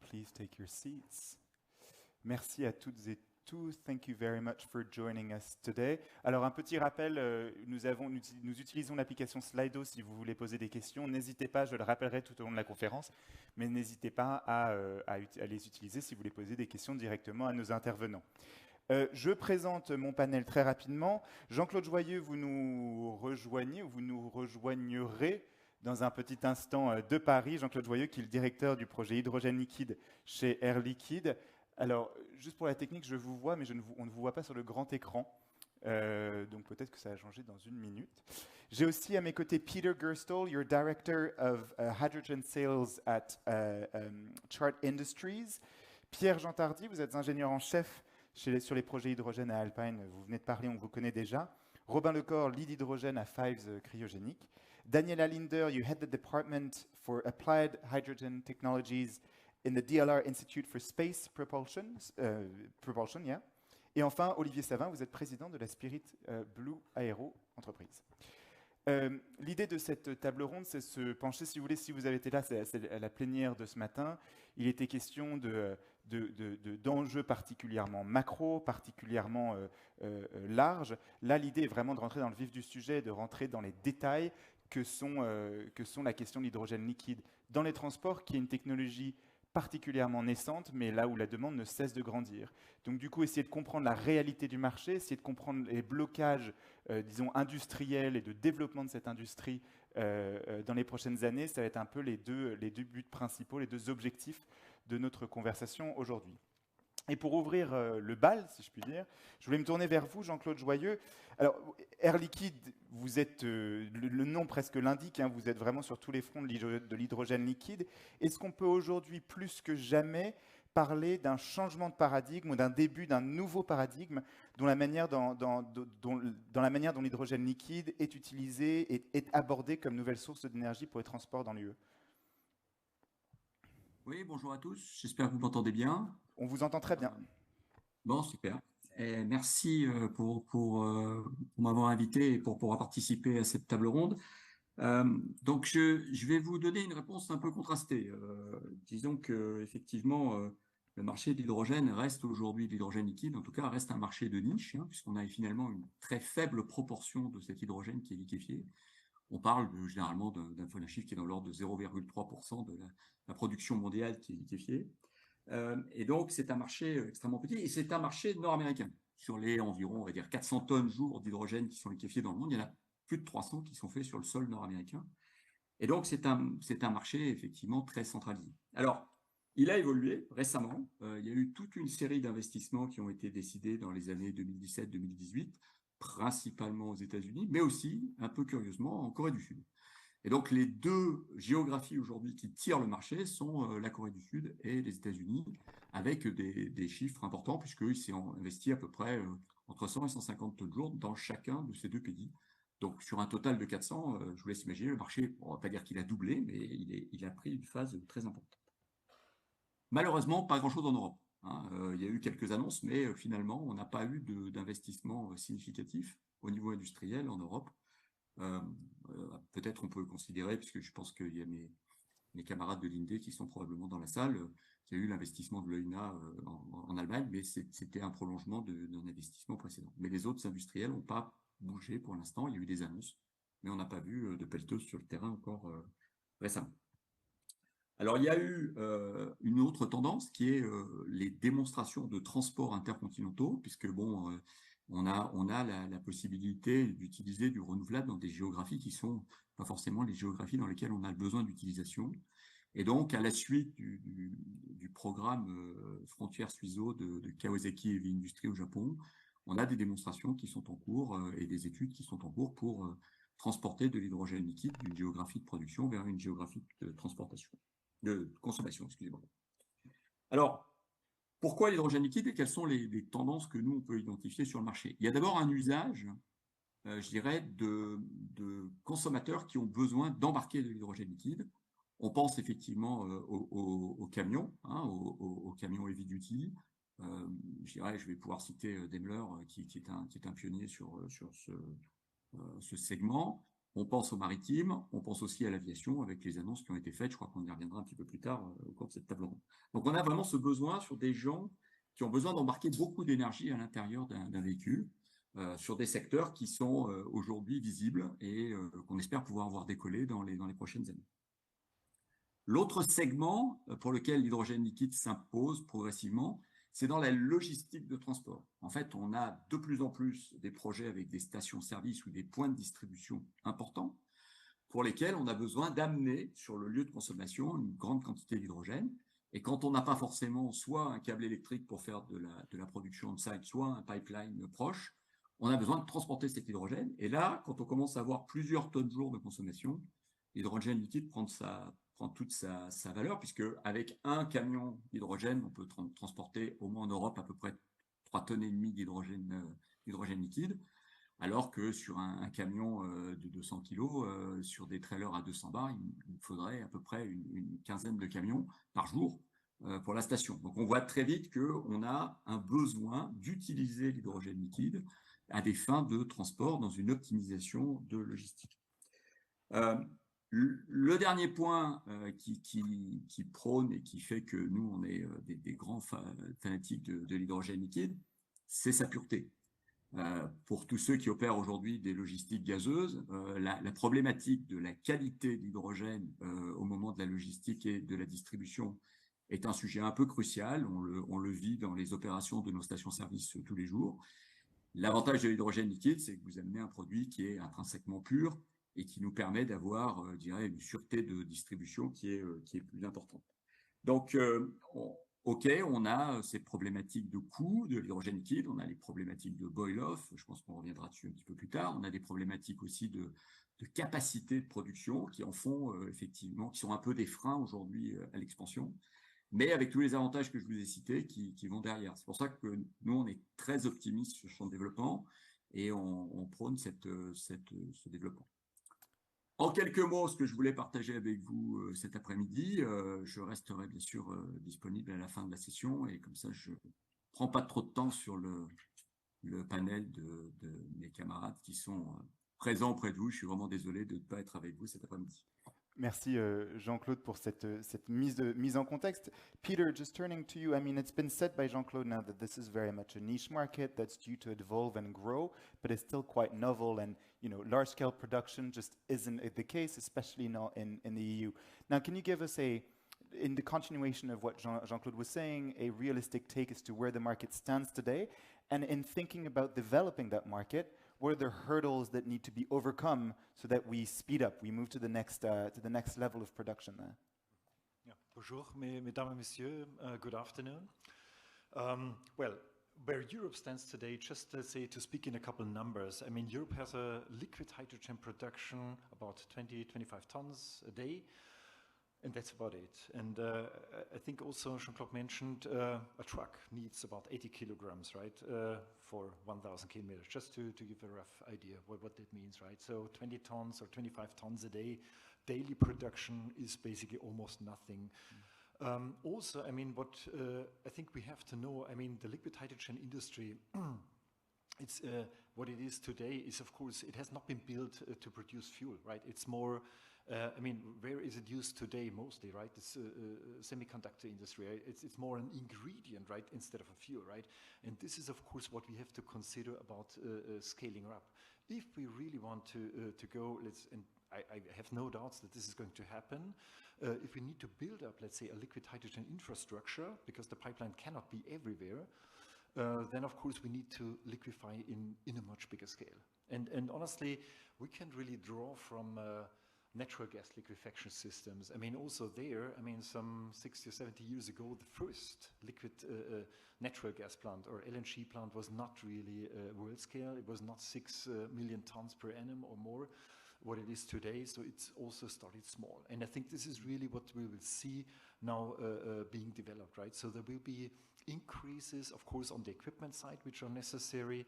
please take your seats. Merci à toutes et tous. Thank you very much for joining us today. Alors, un petit rappel, nous utilisons l'application Slido si vous voulez poser des questions. N'hésitez pas, je le rappellerai tout au long de la conférence, mais n'hésitez pas à les utiliser si vous voulez poser des questions directement à nos intervenants. Je présente mon panel très rapidement. Jean-Claude Joyeux, vous nous rejoignez ou vous nous rejoignerez dans un petit instant de Paris. Jean-Claude Joyeux, qui est le directeur du projet hydrogène liquide chez Air Liquide. Alors, juste pour la technique, je vous vois, mais on ne vous voit pas sur le grand écran. Donc peut-être que ça a changé dans une minute. J'ai aussi à mes côtés Peter Gerstel, your Director of Hydrogen Sales at Chart Industries. Pierre Jean-Tardy, vous êtes ingénieur en chef sur les projets hydrogène à Alpine. Vous venez de parler, on vous connaît déjà. Robin Lecor, lead hydrogène à Fives Cryogénique. Daniela Linder, you head the Department for Applied Hydrogen Technologies in the DLR Institute for Space Propulsion, yeah. Et enfin, Olivier Savin, vous êtes président de la Spirit Blue Aero entreprise. L'idée de cette table ronde, c'est se pencher, si vous voulez, si vous avez été là, c'est à la plénière de ce matin. Il était question d'enjeux particulièrement macro, particulièrement larges. Là, l'idée est vraiment de rentrer dans le vif du sujet, de rentrer dans les détails que sont la question de l'hydrogène liquide dans les transports, qui est une technologie particulièrement naissante, mais là où la demande ne cesse de grandir. Donc du coup, essayer de comprendre la réalité du marché, essayer de comprendre les blocages, disons, industriels et de développement de cette industrie dans les prochaines années, ça va être un peu les deux buts principaux, les deux objectifs de notre conversation aujourd'hui. Et pour ouvrir le bal, si je puis dire, je voulais me tourner vers vous, Jean-Claude Joyeux. Alors, Air Liquide, vous êtes, le nom presque l'indique, hein, vous êtes vraiment sur tous les fronts de l'hydrogène liquide. Est-ce qu'on peut aujourd'hui, plus que jamais, parler d'un changement de paradigme ou d'un début d'un nouveau paradigme dans la manière dont l'hydrogène liquide est utilisé et est abordé comme nouvelle source d'énergie pour les transports dans l'UE? Oui, bonjour à tous, j'espère que vous m'entendez bien. On vous entend très bien. Bon, super. Et merci pour m'avoir invité et pour pouvoir participer à cette table ronde. Donc, je vais vous donner une réponse un peu contrastée. Disons que effectivement, le marché de l'hydrogène reste aujourd'hui, l'hydrogène liquide, en tout cas, reste un marché de niche, hein, puisqu'on a finalement une très faible proportion de cet hydrogène qui est liquéfié. On parle généralement d'un chiffre qui est dans l'ordre de 0,3% de la production mondiale qui est liquéfiée. Et donc, c'est un marché extrêmement petit et c'est un marché nord-américain. Sur les environ, on va dire, 400 tonnes jour d'hydrogène qui sont liquéfiées dans le monde, il y en a plus de 300 qui sont faits sur le sol nord-américain. Et donc, c'est un marché effectivement très centralisé. Alors, il a évolué récemment. Il y a eu toute une série d'investissements qui ont été décidés dans les années 2017-2018, principalement aux États-Unis, mais aussi, un peu curieusement, en Corée du Sud. Et donc, les deux géographies aujourd'hui qui tirent le marché sont la Corée du Sud et les États-Unis, avec des chiffres importants, puisqu'ils s'est investi à peu près entre 100 et 150 tonnes jour dans chacun de ces deux pays. Donc, sur un total de 400, je vous laisse imaginer, le marché, on ne va pas dire qu'il a doublé, mais il a pris une phase très importante. Malheureusement, pas grand-chose en Europe. Hein. Il y a eu quelques annonces, mais finalement, on n'a pas eu d'investissement significatif au niveau industriel en Europe. Peut-être on peut considérer, puisque je pense qu'il y a mes camarades de l'INDE qui sont probablement dans la salle, qu'il y a eu l'investissement de l'EUNA en Allemagne, mais c'était un prolongement d'un investissement précédent. Mais les autres industriels n'ont pas bougé pour l'instant. Il y a eu des annonces, mais on n'a pas vu de pelleteuse sur le terrain encore récemment. Alors, il y a eu une autre tendance qui est les démonstrations de transports intercontinentaux, puisque bon, on a la possibilité d'utiliser du renouvelable dans des géographies qui sont pas forcément les géographies dans lesquelles on a besoin d'utilisation. Et donc, à la suite du programme Frontières Suiso de Kawasaki Heavy Industries au Japon, on a des démonstrations qui sont en cours et des études qui sont en cours pour transporter de l'hydrogène liquide d'une géographie de production vers une géographie de transportation. De consommation, excusez-moi. Alors, pourquoi l'hydrogène liquide et quelles sont les tendances que nous, on peut identifier sur le marché? Il y a d'abord un usage, je dirais, de consommateurs qui ont besoin d'embarquer de l'hydrogène liquide. On pense effectivement aux camions, hein, aux camions heavy duty. Je dirais, je vais pouvoir citer Daimler, qui est un pionnier sur ce segment. On pense au maritime, on pense aussi à l'aviation avec les annonces qui ont été faites. Je crois qu'on y reviendra un petit peu plus tard au cours de cette table ronde. Donc, on a vraiment ce besoin sur des gens qui ont besoin d'embarquer beaucoup d'énergie à l'intérieur d'un véhicule, sur des secteurs qui sont aujourd'hui visibles et qu'on espère pouvoir voir décoller dans les prochaines années. L'autre segment pour lequel l'hydrogène liquide s'impose progressivement, c'est dans la logistique de transport. En fait, on a de plus en plus des projets avec des stations-service ou des points de distribution importants pour lesquels on a besoin d'amener sur le lieu de consommation une grande quantité d'hydrogène. Et quand on n'a pas forcément soit un câble électrique pour faire de la production on-site, soit un pipeline proche, on a besoin de transporter cet hydrogène. Et là, quand on commence à avoir plusieurs tonnes jour de consommation, l'hydrogène liquide prend toute sa valeur, puisque avec un camion d'hydrogène, on peut transporter au moins en Europe à peu près 3,5 tonnes d'hydrogène liquide, alors que sur un camion de 200 kg, sur des trailers à 200 bars, il faudrait à peu près une quinzaine de camions par jour pour la station. Donc on voit très vite qu'on a un besoin d'utiliser l'hydrogène liquide à des fins de transport dans une optimisation de logistique. Le dernier point qui prône et qui fait que nous, on est des grands fanatiques de l'hydrogène liquide, c'est sa pureté. Pour tous ceux qui opèrent aujourd'hui des logistiques gazeuses, la problématique de la qualité de l'hydrogène au moment de la logistique et de la distribution est un sujet un peu crucial. On le vit dans les opérations de nos stations-service tous les jours. L'avantage de l'hydrogène liquide, c'est que vous amenez un produit qui est intrinsèquement pur et qui nous permet d'avoir, je dirais, une sûreté de distribution qui est plus importante. Donc, OK, on a ces problématiques de coût de l'hydrogène liquide, on a les problématiques de boil-off, je pense qu'on reviendra dessus un petit peu plus tard, on a des problématiques aussi de capacité de production qui en font effectivement, qui sont un peu des freins aujourd'hui à l'expansion, mais avec tous les avantages que je vous ai cités qui vont derrière. C'est pour ça que nous, on est très optimistes sur son développement et on prône ce développement. En quelques mots, ce que je voulais partager avec vous cet après-midi, je resterai bien sûr disponible à la fin de la session et comme ça, je ne prends pas trop de temps sur le panel de mes camarades qui sont présents auprès de vous. Je suis vraiment désolé de ne pas être avec vous cet après-midi. Merci Jean-Claude pour cette mise en contexte. Peter, just turning to you, I mean, it's been said by Jean-Claude now that this is very much a niche market that's due to evolve and grow, but it's still quite novel and, you know, large-scale production just isn't the case, especially not in the EU. Now, can you give us in the continuation of what Jean-Claude was saying, a realistic take as to where the market stands today, and in thinking about developing that market, what are the hurdles that need to be overcome so that we speed up, we move to the next level of production there? Yeah. Bonjour, mesdames et messieurs, good afternoon. Well, where Europe stands today, just let's say to speak in a couple numbers, I mean, Europe has a liquid hydrogen production about 20-25 tons a day, and that's about it. And I think also Jean-Claude mentioned a truck needs about 80 kilograms, right, for 1,000 kilometers, just to give a rough idea what that means, right? So 20 tons or 25 tons a day, daily production is basically almost nothing. Also, I mean, what I think we have to know, I mean, the liquid hydrogen industry, it's what it is today is, of course, it has not been built to produce fuel, right? It's more I mean, where is it used today mostly, right? This semiconductor industry, right? It's more an ingredient, right, instead of a fuel, right? And this is, of course, what we have to consider about scaling up. If we really want to go, and I have no doubts that this is going to happen, if we need to build up, let's say, a liquid hydrogen infrastructure, because the pipeline cannot be everywhere, then, of course, we need to liquefy in a much bigger scale. And honestly, we can really draw from natural gas liquefaction systems. I mean, also there, I mean, some 60 or 70 years ago, the first liquid natural gas plant or LNG plant was not really world scale. It was not 6 million tons per annum or more, what it is today. So it's also started small. And I think this is really what we will see now being developed, right? So there will be increases, of course, on the equipment side, which are necessary.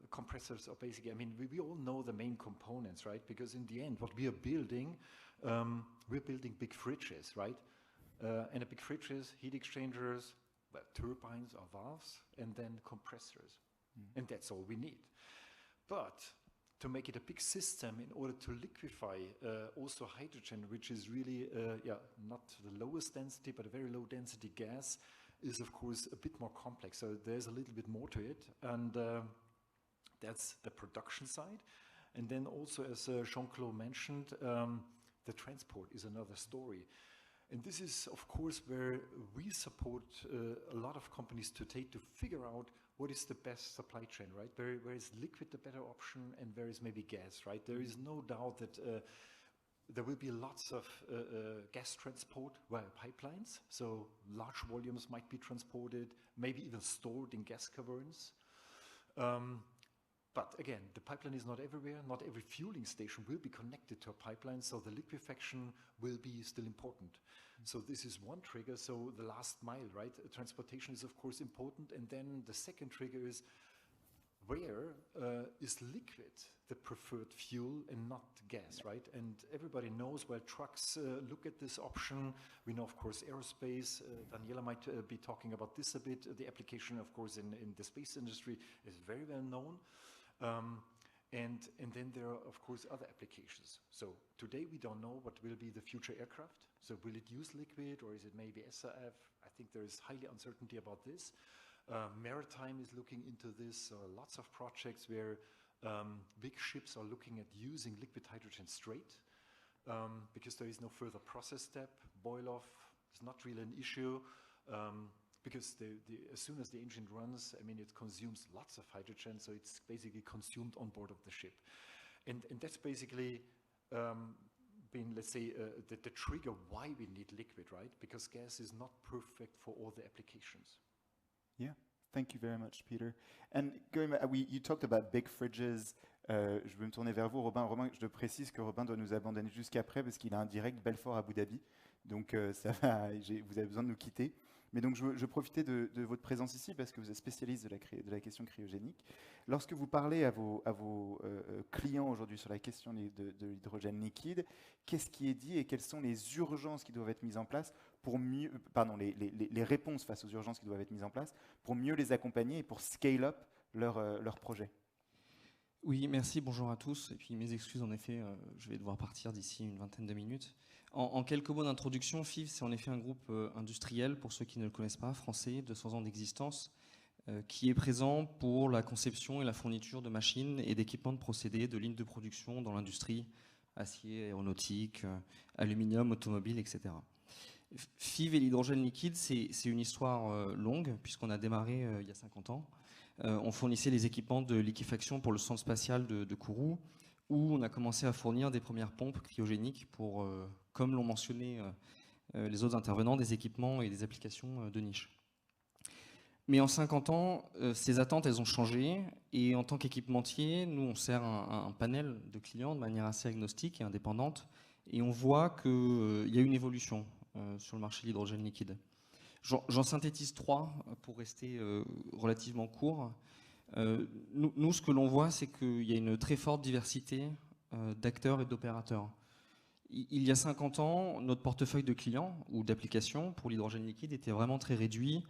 Compressors are basically, I mean, we all know the main components, right? Because in the end, what we are building big fridges, right? And a big fridges, heat exchangers, well, turbines or valves, and then compressors. And that's all we need. But to make it a big system in order to liquefy also hydrogen, which is really not the lowest density, but a very low density gas, is of course a bit more complex. So there's a little bit more to it, and that's the production side. And then also, as Jean-Claude mentioned, the transport is another story. And this is, of course, where we support a lot of companies today to figure out what is the best supply chain, right? Where is liquid the better option, and where is maybe gas, right? There is no doubt that there will be lots of gas transport via pipelines. So large volumes might be transported, maybe even stored in gas caverns. But again, the pipeline is not everywhere. Not every fueling station will be connected to a pipeline, so the liquefaction will be still important. So this is one trigger. So the last mile, right? Transportation is of course important. And then the second trigger is, where is liquid the preferred fuel and not gas, right? And everybody knows, well, trucks look at this option. We know, of course, aerospace. Daniela might be talking about this a bit. The application, of course, in the space industry is very well known. And then there are, of course, other applications. So today we don't know what will be the future aircraft. So will it use liquid, or is it maybe SAF? I think there is highly uncertainty about this. Maritime is looking into this. Lots of projects where big ships are looking at using liquid hydrogen straight, because there is no further process step. Boil off is not really an issue, because as soon as the engine runs, I mean, it consumes lots of hydrogen, so it's basically consumed on board of the ship. And that's basically been, let's say, the trigger why we need liquid, right? Because gas is not perfect for all the applications. Yeah, thank you very much, Peter. And going back, you talked about big fridges. Je veux me tourner vers vous, Robin. Robin, je précise que Robin doit nous abandonner jusqu'après parce qu'il a un direct Belfort-Abu Dhabi. Donc ça va, vous avez besoin de nous quitter. Mais donc je profitais de votre présence ici parce que vous êtes spécialiste de la question cryogénique. Lorsque vous parlez à vos clients aujourd'hui sur la question de l'hydrogène liquide, qu'est-ce qui est dit et quelles sont les urgences qui doivent être mises en place pour mieux, les réponses face aux urgences qui doivent être mises en place pour mieux les accompagner et pour scale up leur projet? Oui, merci, bonjour à tous. Et puis mes excuses, en effet, je vais devoir partir d'ici une vingtaine de minutes. En quelques mots d'introduction, FIV, c'est en effet un groupe industriel, pour ceux qui ne le connaissent pas, français, 200 ans d'existence, qui est présent pour la conception et la fourniture de machines et d'équipements de procédés, de lignes de production dans l'industrie, acier, aéronautique, aluminium, automobile, etc. FIV et l'hydrogène liquide, c'est une histoire longue, puisqu'on a démarré il y a 50 ans. On fournissait les équipements de liquéfaction pour le centre spatial de Kourou, où on a commencé à fournir des premières pompes cryogéniques pour, comme l'ont mentionné les autres intervenants, des équipements et des applications de niche. Mais en 50 ans, ces attentes, elles ont changé, et en tant qu'équipementier, nous, on sert un panel de clients de manière assez agnostique et indépendante, et on voit qu'il y a une évolution sur le marché de l'hydrogène liquide. J'en synthétise 3 pour rester relativement court. Nous, ce que l'on voit, c'est qu'il y a une très forte diversité d'acteurs et d'opérateurs. Il y a 50 ans, notre portefeuille de clients ou d'applications pour l'hydrogène liquide était vraiment très réduit.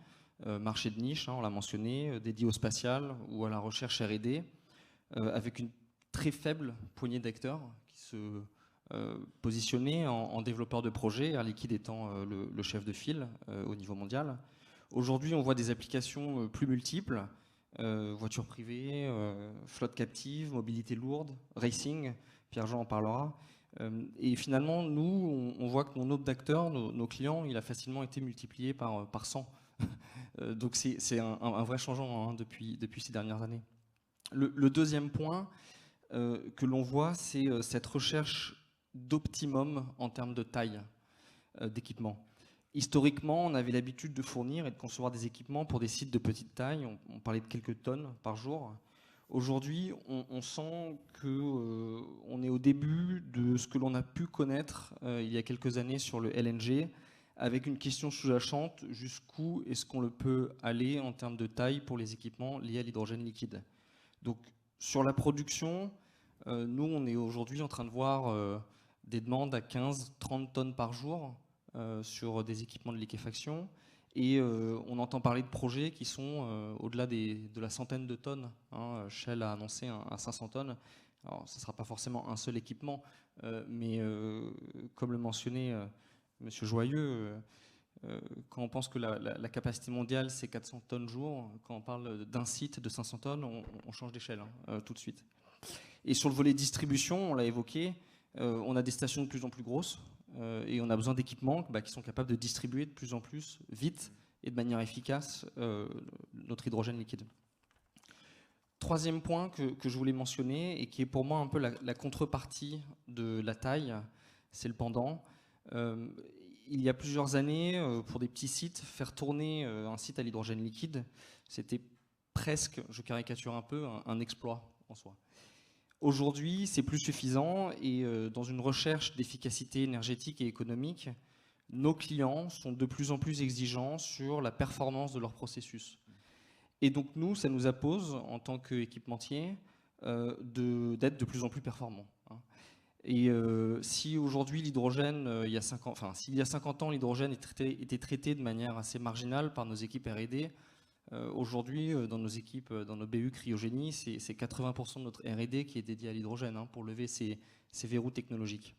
Marché de niche, on l'a mentionné, dédié au spatial ou à la recherche R&D, avec une très faible poignée d'acteurs qui se positionnaient en développeurs de projets, Air Liquide étant le chef de file au niveau mondial. Aujourd'hui, on voit des applications plus multiples, voitures privées, flotte captive, mobilité lourde, racing, Pierre-Jean en parlera. Et finalement, nous, on voit que mon nombre d'acteurs, nos clients, il a facilement été multiplié par 100. Donc c'est un vrai changement depuis ces dernières années. Le deuxième point que l'on voit, c'est cette recherche d'optimum en termes de taille d'équipement. Historiquement, on avait l'habitude de fournir et de concevoir des équipements pour des sites de petite taille. On parlait de quelques tonnes par jour. Aujourd'hui, on sent qu'on est au début de ce que l'on a pu connaître il y a quelques années sur le LNG, avec une question sous-jacente, jusqu'où est-ce qu'on peut aller en termes de taille pour les équipements liés à l'hydrogène liquide. Donc, sur la production, nous, on est aujourd'hui en train de voir des demandes à 15-30 tonnes par jour sur des équipements de liquéfaction. Et on entend parler de projets qui sont au-delà de la centaine de tonnes. Shell a annoncé un 500 tonnes Alors, ce ne sera pas forcément un seul équipement, mais comme le mentionnait Monsieur Joyeux, quand on pense que la capacité mondiale, c'est 400 tonnes jour, quand on parle d'un site de 500 tonnes, on change d'échelle tout de suite. Et sur le volet distribution, on l'a évoqué, on a des stations de plus en plus grosses et on a besoin d'équipements qui sont capables de distribuer de plus en plus vite et de manière efficace notre hydrogène liquide. Troisième point que je voulais mentionner et qui est pour moi un peu la contrepartie de la taille, c'est le pendant. Il y a plusieurs années, pour des petits sites, faire tourner un site à l'hydrogène liquide, c'était presque, je caricature un peu, un exploit en soi. Aujourd'hui, c'est plus suffisant et dans une recherche d'efficacité énergétique et économique, nos clients sont de plus en plus exigeants sur la performance de leur processus. Et donc nous, ça nous impose, en tant qu'équipementier, d'être de plus en plus performants. Et si aujourd'hui l'hydrogène, s'il y a 50 ans, l'hydrogène était traité de manière assez marginale par nos équipes R&D, aujourd'hui, dans nos équipes, dans nos BU cryogénie, c'est 80% de notre R&D qui est dédié à l'hydrogène pour lever ces verrous technologiques.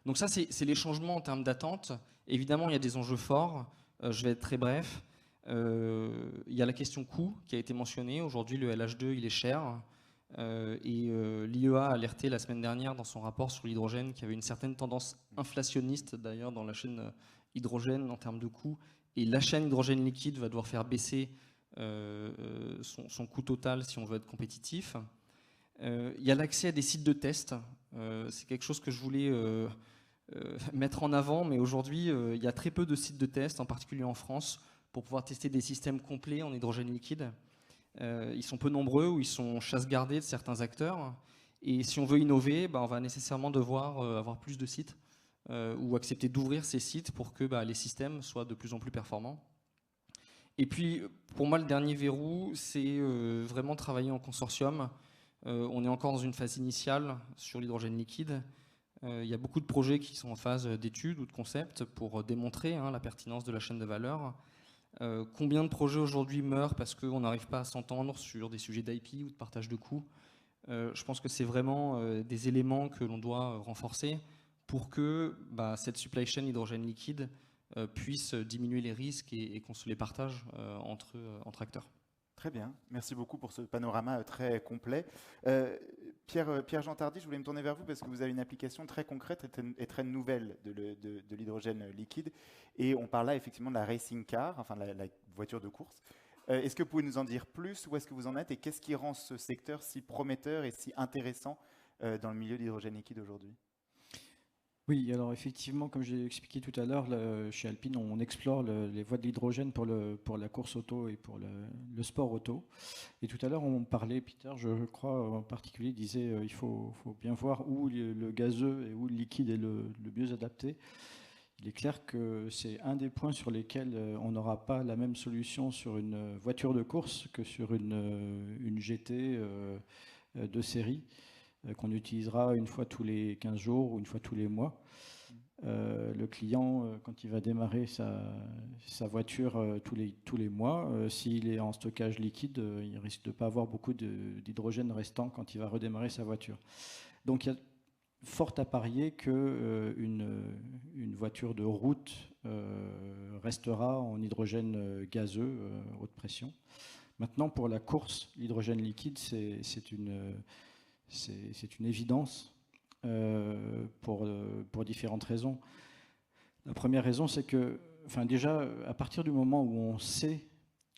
Donc ça, c'est les changements en termes d'attente. Évidemment, il y a des enjeux forts. Je vais être très bref. Il y a la question coût qui a été mentionnée. Aujourd'hui, le LH2, il est cher. L'IEA a alerté la semaine dernière dans son rapport sur l'hydrogène qu'il y avait une certaine tendance inflationniste d'ailleurs dans la chaîne hydrogène en termes de coût. Et la chaîne hydrogène liquide va devoir faire baisser son coût total si on veut être compétitif. Il y a l'accès à des sites de test. C'est quelque chose que je voulais mettre en avant, mais aujourd'hui, il y a très peu de sites de test, en particulier en France, pour pouvoir tester des systèmes complets en hydrogène liquide. Ils sont peu nombreux ou ils sont chasse-gardés de certains acteurs. Et si on veut innover, on va nécessairement devoir avoir plus de sites ou accepter d'ouvrir ces sites pour que les systèmes soient de plus en plus performants. Et puis, pour moi, le dernier verrou, c'est vraiment travailler en consortium. On est encore dans une phase initiale sur l'hydrogène liquide. Il y a beaucoup de projets qui sont en phase d'études ou de concept pour démontrer la pertinence de la chaîne de valeur. Combien de projets aujourd'hui meurent parce qu'on n'arrive pas à s'entendre sur des sujets d'IP ou de partage de coûts? Je pense que c'est vraiment des éléments que l'on doit renforcer pour que cette supply chain hydrogène liquide puisse diminuer les risques et qu'on se les partage entre acteurs. Très bien, merci beaucoup pour ce panorama très complet. Pierre-Jean Tardy, je voulais me tourner vers vous parce que vous avez une application très concrète et très nouvelle de l'hydrogène liquide. Et on parle là effectivement de la racing car, enfin la voiture de course. Est-ce que vous pouvez nous en dire plus? Où est-ce que vous en êtes? Et qu'est-ce qui rend ce secteur si prometteur et si intéressant dans le milieu de l'hydrogène liquide aujourd'hui? Oui, alors effectivement, comme j'ai expliqué tout à l'heure, chez Alpine, on explore les voies de l'hydrogène pour la course auto et pour le sport auto. Et tout à l'heure, on parlait, Peter, je crois en particulier, disait il faut bien voir où le gazeux et où le liquide est le mieux adapté. Il est clair que c'est un des points sur lesquels on n'aura pas la même solution sur une voiture de course que sur une GT de série, qu'on utilisera une fois tous les 15 jours ou une fois tous les mois. Le client, quand il va démarrer sa voiture tous les mois, s'il est en stockage liquide, il risque de ne pas avoir beaucoup d'hydrogène restant quand il va redémarrer sa voiture. Donc il y a fort à parier qu'une voiture de route restera en hydrogène gazeux, haute pression. Maintenant, pour la course, l'hydrogène liquide, c'est une évidence pour différentes raisons. La première raison, c'est que, déjà, à partir du moment où on sait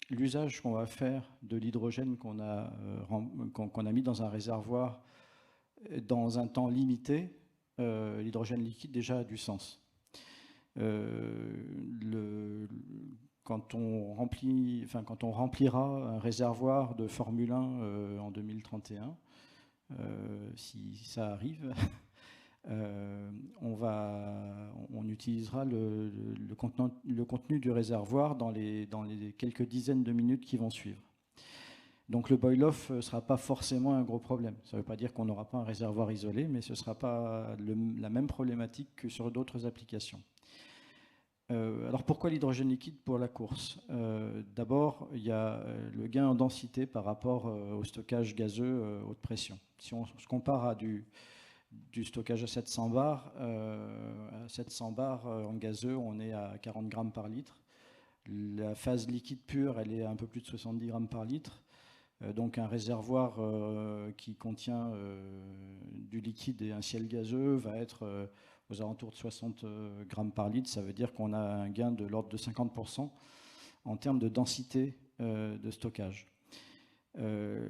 l'usage qu'on va faire de l'hydrogène qu'on a mis dans un réservoir dans un temps limité, l'hydrogène liquide déjà a du sens. Quand on remplira un réservoir de Formule 1 en 2031, si ça arrive, on utilisera le contenu du réservoir dans les quelques dizaines de minutes qui vont suivre. Donc le boil-off ne sera pas forcément un gros problème. Ça ne veut pas dire qu'on n'aura pas un réservoir isolé, mais ce ne sera pas la même problématique que sur d'autres applications. Alors pourquoi l'hydrogène liquide pour la course? D'abord, il y a le gain en densité par rapport au stockage gazeux haute pression. Si on se compare à du stockage à 700 bars, en gazeux, on est à 40 grammes par litre. La phase liquide pure, elle est à un peu plus de 70 grammes par litre. Donc un réservoir qui contient du liquide et un ciel gazeux va être aux alentours de 60 grammes par litre. Ça veut dire qu'on a un gain de l'ordre de 50% en termes de densité de stockage. Le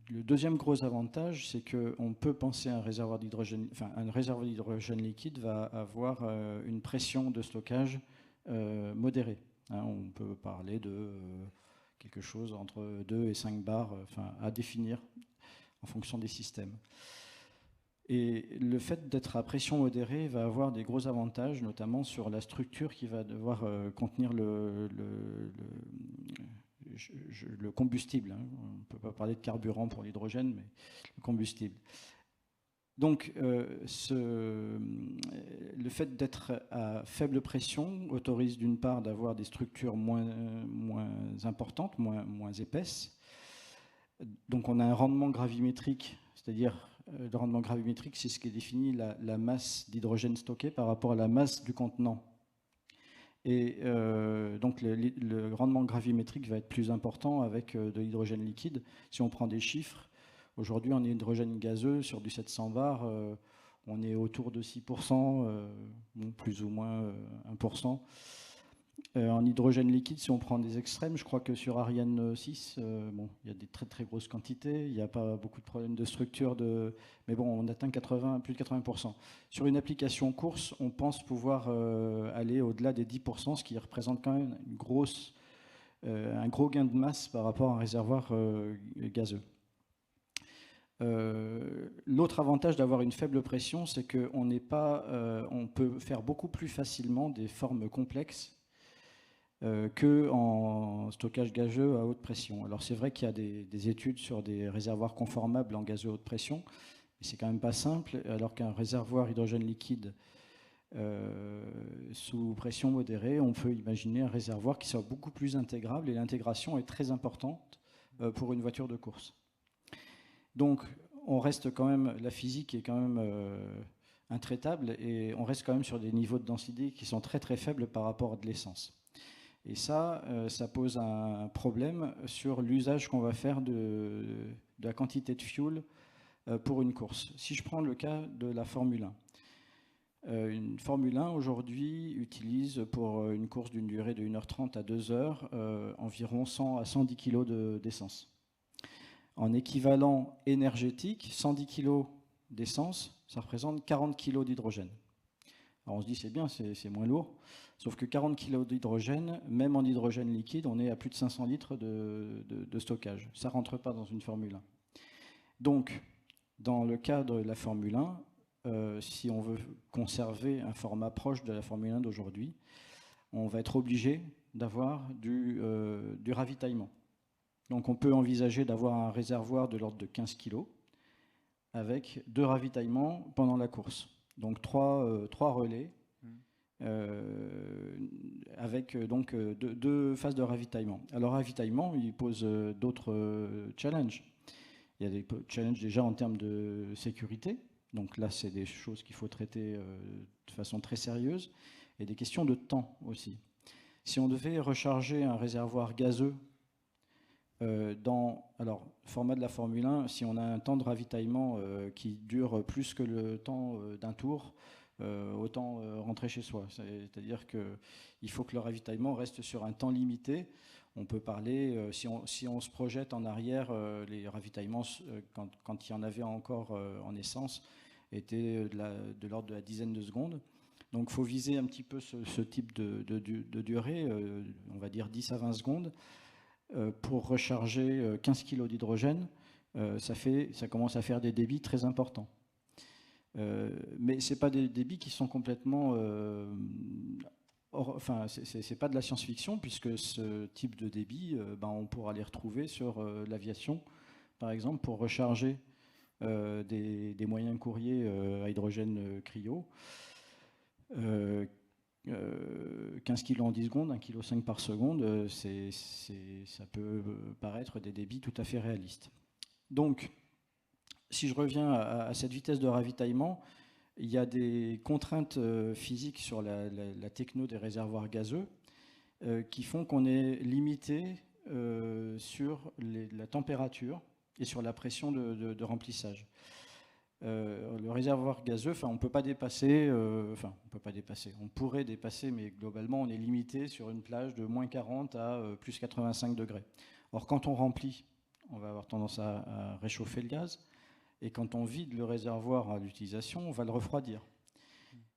deuxième gros avantage, c'est qu'on peut penser à un réservoir d'hydrogène, enfin un réservoir d'hydrogène liquide va avoir une pression de stockage modérée. Hein, on peut parler de quelque chose entre 2 et 5 bars, à définir en fonction des systèmes. Et le fait d'être à pression modérée va avoir des gros avantages, notamment sur la structure qui va devoir contenir le combustible. Hein. On ne peut pas parler de carburant pour l'hydrogène, mais le combustible. Donc, le fait d'être à faible pression autorise d'une part d'avoir des structures moins importantes, moins épaisses. Donc, on a un rendement gravimétrique, c'est-à-dire le rendement gravimétrique, c'est ce qui définit la masse d'hydrogène stockée par rapport à la masse du contenant. Et donc, le rendement gravimétrique va être plus important avec de l'hydrogène liquide. Si on prend des chiffres, aujourd'hui, en hydrogène gazeux, sur du 700 bars, on est autour de 6%, plus ou moins 1%. En hydrogène liquide, si on prend des extrêmes, je crois que sur Ariane 6, il y a des très très grosses quantités, il n'y a pas beaucoup de problèmes de structure, mais bon, on atteint plus de 80%. Sur une application course, on pense pouvoir aller au-delà des 10%, ce qui représente quand même un gros gain de masse par rapport à un réservoir gazeux. L'autre avantage d'avoir une faible pression, c'est qu'on peut faire beaucoup plus facilement des formes complexes qu'en stockage gazeux à haute pression. Alors c'est vrai qu'il y a des études sur des réservoirs conformables en gazeux à haute pression, mais c'est quand même pas simple, alors qu'un réservoir hydrogène liquide sous pression modérée, on peut imaginer un réservoir qui soit beaucoup plus intégrable, et l'intégration est très importante pour une voiture de course. Donc on reste quand même, la physique est quand même intraitable, et on reste quand même sur des niveaux de densité qui sont très très faibles par rapport à de l'essence. Et ça pose un problème sur l'usage qu'on va faire de la quantité de fuel pour une course. Si je prends le cas de la Formule 1, une Formule 1 aujourd'hui utilise pour une course d'une durée de 1h30 à 2h environ 100 à 110 kg d'essence. En équivalent énergétique, 110 kg d'essence, ça représente 40 kg d'hydrogène. Alors on se dit c'est bien, c'est moins lourd, sauf que 40 kg d'hydrogène, même en hydrogène liquide, on est à plus de 500 litres de stockage. Ça ne rentre pas dans une Formule 1. Donc, dans le cadre de la Formule 1, si on veut conserver un format proche de la Formule 1 d'aujourd'hui, on va être obligé d'avoir du ravitaillement. Donc on peut envisager d'avoir un réservoir de l'ordre de 15 kg avec 2 ravitaillements pendant la course. Donc 3 relais avec donc 2 phases de ravitaillement. Alors ravitaillement, il pose d'autres challenges. Il y a des challenges déjà en termes de sécurité. Donc là, c'est des choses qu'il faut traiter de façon très sérieuse. Et des questions de temps aussi. Si on devait recharger un réservoir gazeux alors, format de la Formule 1, si on a un temps de ravitaillement qui dure plus que le temps d'un tour, autant rentrer chez soi. C'est-à-dire qu'il faut que le ravitaillement reste sur un temps limité. On peut parler, si on se projette en arrière, les ravitaillements, quand il y en avait encore en essence, étaient de l'ordre de la dizaine de secondes. Donc il faut viser un petit peu ce type de durée, on va dire 10 à 20 secondes. Pour recharger 15 kg d'hydrogène, ça commence à faire des débits très importants. Mais ce n'est pas des débits qui sont complètement... c'est pas de la science-fiction, puisque ce type de débit, on pourra les retrouver sur l'aviation, par exemple, pour recharger des moyens courriers à hydrogène cryo. 15 kg en 10 secondes, 1,5 kg par seconde, ça peut paraître des débits tout à fait réalistes. Donc, si je reviens à cette vitesse de ravitaillement, il y a des contraintes physiques sur la techno des réservoirs gazeux qui font qu'on est limité sur la température et sur la pression de remplissage. Le réservoir gazeux, on peut pas dépasser, on pourrait dépasser, mais globalement on est limité sur une plage de moins 40 à plus 85 degrés. Or quand on remplit, on va avoir tendance à réchauffer le gaz, et quand on vide le réservoir à l'utilisation, on va le refroidir.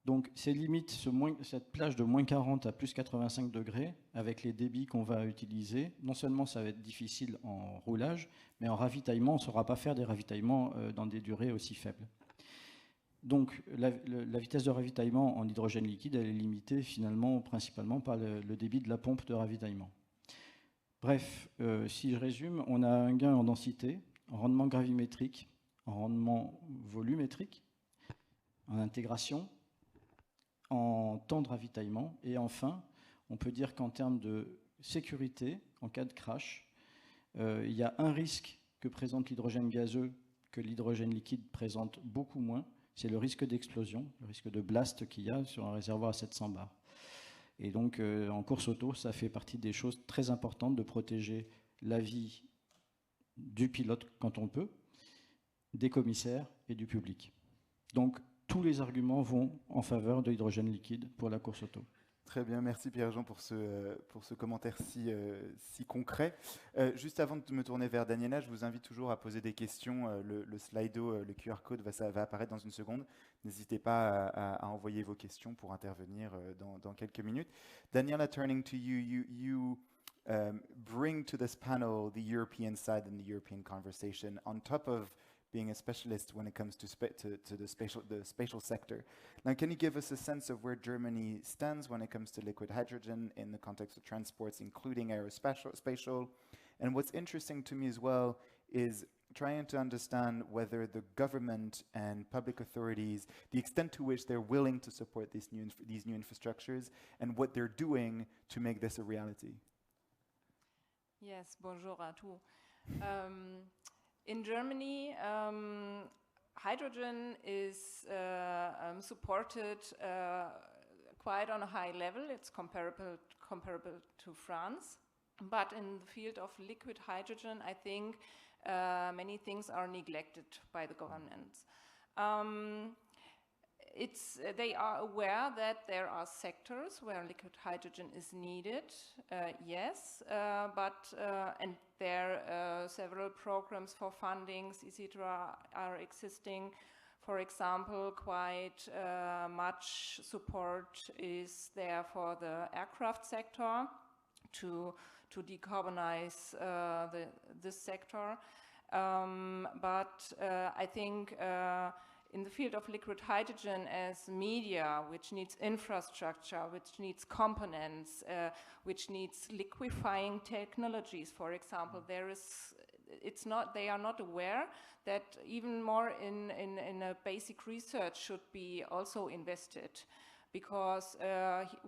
Donc ces limites, cette plage de moins 40 à plus 85 degrés, avec les débits qu'on va utiliser, non seulement ça va être difficile en roulage, mais en ravitaillement, on ne saura pas faire des ravitaillements dans des durées aussi faibles. Donc la vitesse de ravitaillement en hydrogène liquide, elle est limitée finalement principalement par le débit de la pompe de ravitaillement. Bref, si je résume, on a un gain en densité, en rendement gravimétrique, en rendement volumétrique, en intégration, en temps de ravitaillement, et enfin, on peut dire qu'en termes de sécurité, en cas de crash, il y a un risque que présente l'hydrogène gazeux que l'hydrogène liquide présente beaucoup moins, c'est le risque d'explosion, le risque de blast qu'il y a sur un réservoir à 700 bars. Et donc, en course auto, ça fait partie des choses très importantes de protéger la vie du pilote quand on peut, des commissaires et du public. Donc, tous les arguments vont en faveur de l'hydrogène liquide pour la course auto. Très bien, merci Pierre-Jean pour ce commentaire si concret. Juste avant de me tourner vers Daniela, je vous invite toujours à poser des questions. Le Slido, le QR code va apparaître dans une seconde. N'hésitez pas à envoyer vos questions pour intervenir dans quelques minutes. Daniela, turning to you, you bring to this panel the European side and the European conversation on top of being a specialist when it comes to the spatial sector. Now, can you give us a sense of where Germany stands when it comes to liquid hydrogen in the context of transports, including aerospatial? And what's interesting to me as well is trying to understand whether the government and public authorities, the extent to which they're willing to support these new infrastructures, and what they're doing to make this a reality. Yes, bonjour à tous. In Germany, hydrogen is supported quite on a high level. It's comparable to France. But in the field of liquid hydrogen, I think many things are neglected by the governments. They are aware that there are sectors where liquid hydrogen is needed, yes, and there are several programs for fundings, etc., are existing. For example, quite much support is there for the aircraft sector to decarbonize this sector. But I think in the field of liquid hydrogen as media, which needs infrastructure, which needs components, which needs liquefying technologies, for example, they are not aware that even more in a basic research should be also invested, because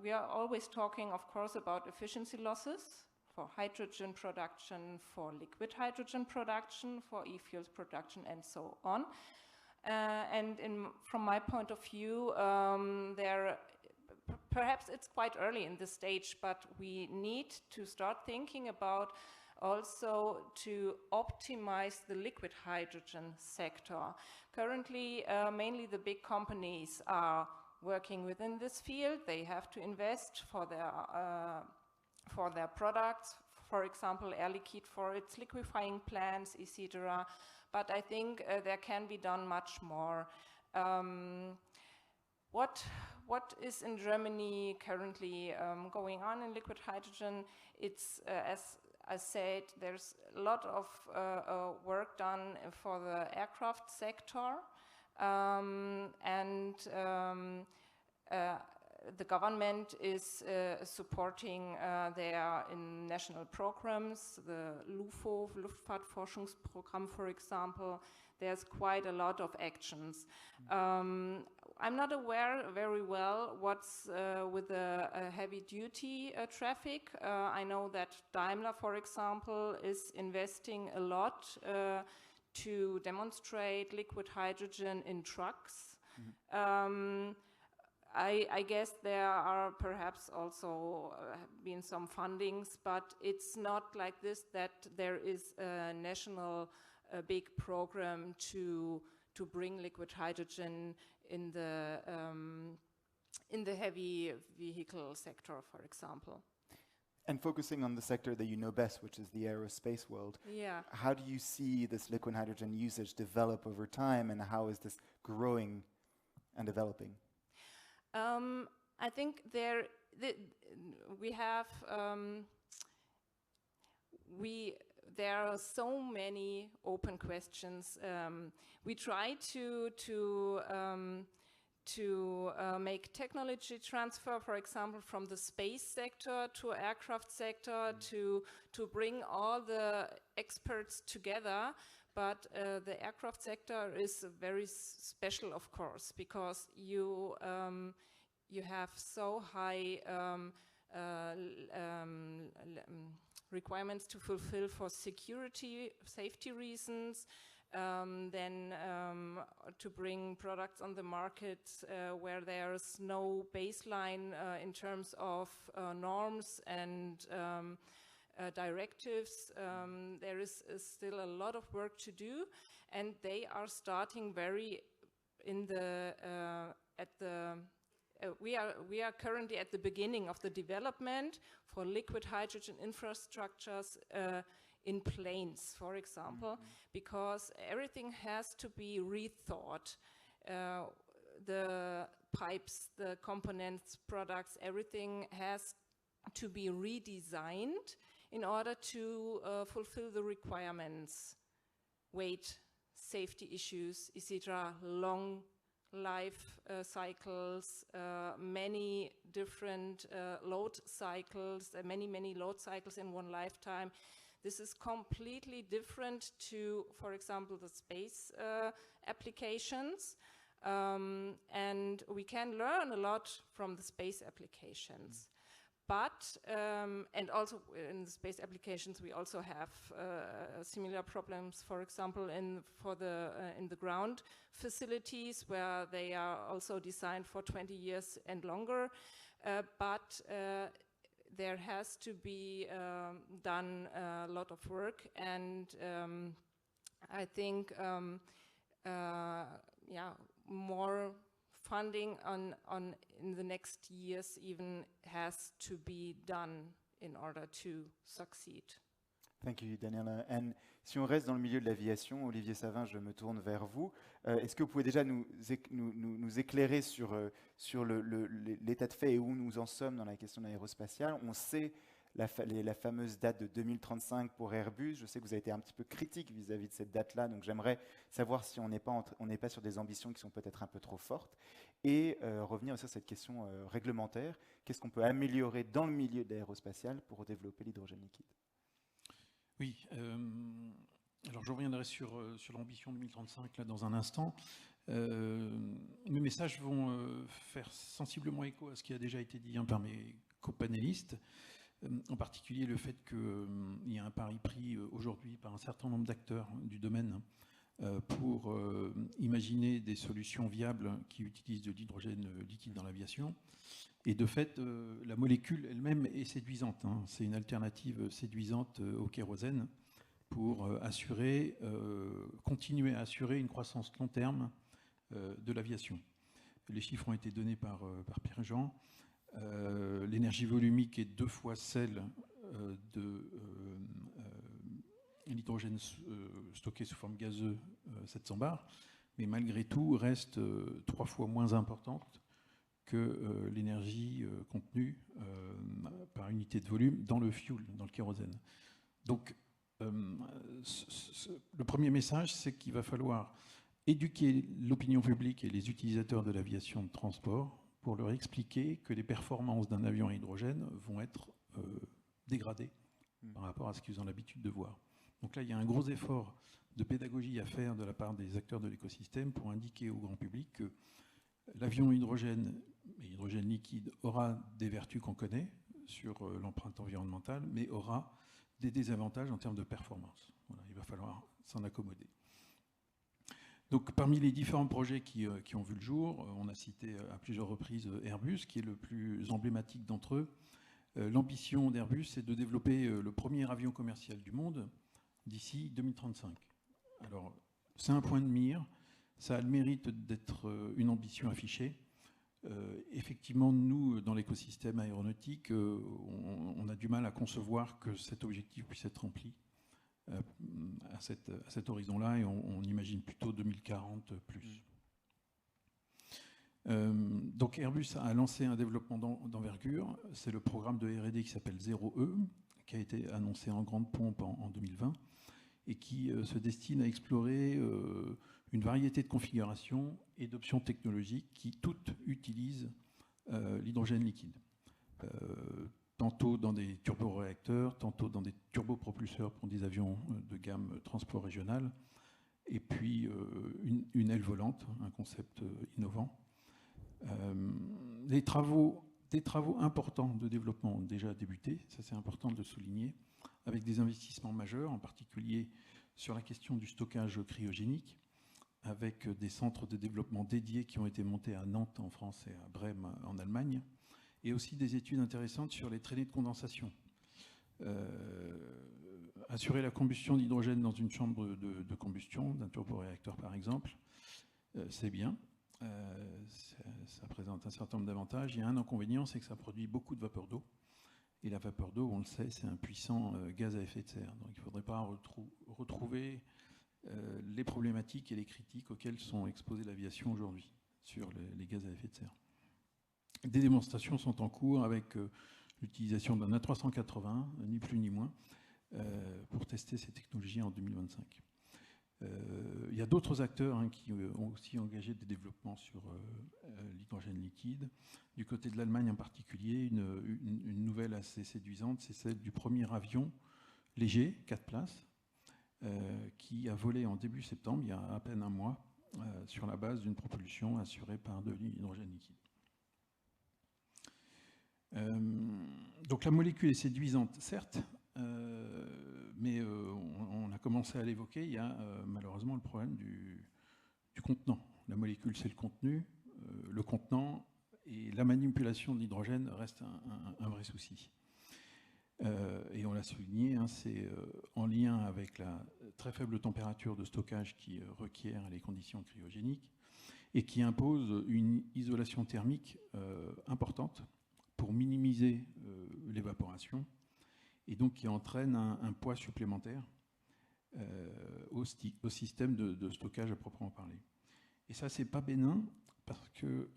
we are always talking, of course, about efficiency losses for hydrogen production, for liquid hydrogen production, for e-fuels production, and so on. And from my point of view, perhaps it's quite early in this stage, but we need to start thinking about also to optimize the liquid hydrogen sector. Currently, mainly the big companies are working within this field. They have to invest for their products, for example, Air Liquide for its liquefying plants, etc. But I think there can be done much more. What is in Germany currently going on in liquid hydrogen? It's, as I said, there's a lot of work done for the aircraft sector, and the government is supporting their in national programs, the LUFO, Luftfahrtforschungsprogramm, for example. There's quite a lot of actions. I'm not aware very well what's with the heavy-duty traffic. I know that Daimler, for example, is investing a lot to demonstrate liquid hydrogen in trucks. I guess there are perhaps also been some fundings, but it's not like this that there is a national big program to bring liquid hydrogen in the heavy vehicle sector, for example. And focusing on the sector that you know best, which is the aerospace world, Yeah. how do you see this liquid hydrogen usage develop over time, and how is this growing and developing? I think we have there are so many open questions. We try to make technology transfer, for example, from the space sector to aircraft sector, to bring all the experts together. But the aircraft sector is very special, of course, because you have so high requirements to fulfill for safety reasons. Then to bring products on the market where there's no baseline in terms of norms and directives. There is still a lot of work to do, and they are starting very in the we are currently at the beginning of the development for liquid hydrogen infrastructures in planes, for example, because everything has to be rethought. The pipes, the components, products, everything has to be redesigned in order to fulfill the requirements, weight, safety issues, etc., long life cycles, many different load cycles, many load cycles in one lifetime. This is completely different to, for example, the space applications. And we can learn a lot from the space applications. But, and also in the space applications, we also have similar problems, for example, in the ground facilities, where they are also designed for 20 years and longer. But there has to be done a lot of work, and I think, more funding on in the next years even has to be done in order to succeed. Thank you, Daniela. And si on reste dans le milieu de l'aviation, Olivier Savin, je me tourne vers vous. Est-ce que vous pouvez déjà nous éclairer sur l'état de fait et où nous en sommes dans la question de l'aérospatiale? On sait la fameuse date de 2035 pour Airbus. Je sais que vous avez été un petit peu critique vis-à-vis de cette date-là, donc j'aimerais savoir si on n'est pas sur des ambitions qui sont peut-être un peu trop fortes. Et revenir sur cette question réglementaire. Qu'est-ce qu'on peut améliorer dans le milieu de l'aérospatial pour développer l'hydrogène liquide? Oui, alors je reviendrai sur l'ambition 2035 là, dans un instant. Mes messages vont faire sensiblement écho à ce qui a déjà été dit par mes copanélistes, en particulier le fait qu'il y a un pari pris aujourd'hui par un certain nombre d'acteurs du domaine pour imaginer des solutions viables qui utilisent de l'hydrogène liquide dans l'aviation. Et de fait, la molécule elle-même est séduisante. Hein. C'est une alternative séduisante au kérosène pour continuer à assurer une croissance long terme de l'aviation. Les chiffres ont été donnés par Pierre-Jean. L'énergie volumique est 2 fois celle de l'hydrogène stocké sous forme gazeuse, 700 bars, mais malgré tout reste 3 fois moins importante que l'énergie contenue par unité de volume dans le fuel, dans le kérosène. Donc, le premier message, c'est qu'il va falloir éduquer l'opinion publique et les utilisateurs de l'aviation de transport pour leur expliquer que les performances d'un avion à hydrogène vont être dégradées par rapport à ce qu'ils ont l'habitude de voir. Donc là, il y a un gros effort de pédagogie à faire de la part des acteurs de l'écosystème pour indiquer au grand public que L'avion hydrogène et hydrogène liquide aura des vertus qu'on connaît sur l'empreinte environnementale, mais aura des désavantages en termes de performance. Voilà, il va falloir s'en accommoder. Donc, parmi les différents projets qui ont vu le jour, on a cité à plusieurs reprises Airbus, qui est le plus emblématique d'entre eux. L'ambition d'Airbus, c'est de développer le premier avion commercial du monde d'ici 2035. Alors, c'est un point de mire, ça a le mérite d'être une ambition affichée. Effectivement, nous, dans l'écosystème aéronautique, on a du mal à concevoir que cet objectif puisse être rempli à cet horizon-là, et on imagine plutôt 2040 plus. Donc Airbus a lancé un développement d'envergure, c'est le programme de R&D qui s'appelle 0E, qui a été annoncé en grande pompe en 2020, et qui se destine à explorer une variété de configurations et d'options technologiques qui toutes utilisent l'hydrogène liquide. Tantôt dans des turboréacteurs, tantôt dans des turbopropulseurs pour des avions de gamme transport régional, et puis une aile volante, un concept innovant. Des travaux importants de développement ont déjà débuté, ça c'est important de le souligner, avec des investissements majeurs, en particulier sur la question du stockage cryogénique, avec des centres de développement dédiés qui ont été montés à Nantes en France et à Brême en Allemagne, et aussi des études intéressantes sur les traînées de condensation. Assurer la combustion d'hydrogène dans une chambre de combustion, d'un turboréacteur par exemple, c'est bien. Ça présente un certain nombre d'avantages. Il y a un inconvénient, c'est que ça produit beaucoup de vapeur d'eau. Et la vapeur d'eau, on le sait, c'est un puissant gaz à effet de serre. Donc il ne faudrait pas retrouver les problématiques et les critiques auxquelles sont exposées l'aviation aujourd'hui sur les gaz à effet de serre. Des démonstrations sont en cours avec l'utilisation d'un A380, ni plus ni moins, pour tester ces technologies en 2025. Il y a d'autres acteurs qui ont aussi engagé des développements sur l'hydrogène liquide. Du côté de l'Allemagne en particulier, une nouvelle assez séduisante, c'est celle du premier avion léger, 4 places, qui a volé en début septembre, il y a à peine un mois, sur la base d'une propulsion assurée par de l'hydrogène liquide. Donc la molécule est séduisante, certes, mais on a commencé à l'évoquer, il y a malheureusement le problème du contenant. La molécule, c'est le contenu, le contenant, et la manipulation de l'hydrogène reste un vrai souci. Et on l'a souligné, hein, c'est en lien avec la très faible température de stockage qui requiert les conditions cryogéniques et qui impose une isolation thermique importante pour minimiser l'évaporation, et donc qui entraîne un poids supplémentaire au système de stockage à proprement parler. Et ça, c'est pas bénin, parce que